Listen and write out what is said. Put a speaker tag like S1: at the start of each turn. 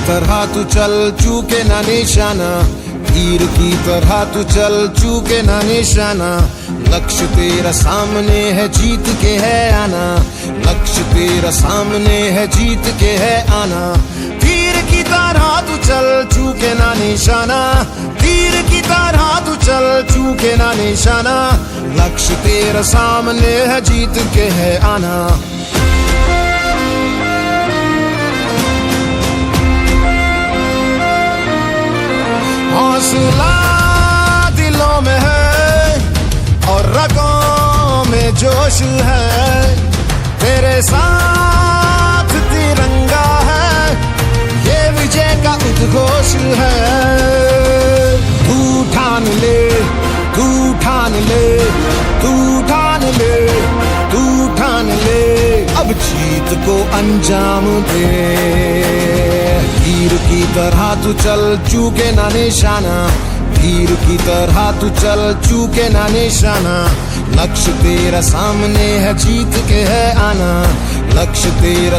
S1: तरह तू चल चूके ना निशाना, तीर की तरह तू चल चूके ना निशाना। लक्ष्य तेरा सामने है, जीत के है आना। लक्ष्य तेरा सामने है, जीत के है आना। तीर की तरह तू चल चूके ना निशाना, तीर की तरह तू चल चूके ना निशाना। लक्ष्य तेरा सामने है, जीत के है आना। हौसला दिलों में है और रगों में जोश है, तेरे साथ तिरंगा है, ये विजय का उद्घोष है। तू ठान ले, तू ठान ले, तू ठान ले, तू ठान ले, अब जीत को अंजाम दे। तीर की तरह तू चल चूके ना निशाना, तीर की तरह तू चल चूके ना निशाना। लक्ष्य तेरा सामने है, जीत के है आना। लक्ष्य तेरा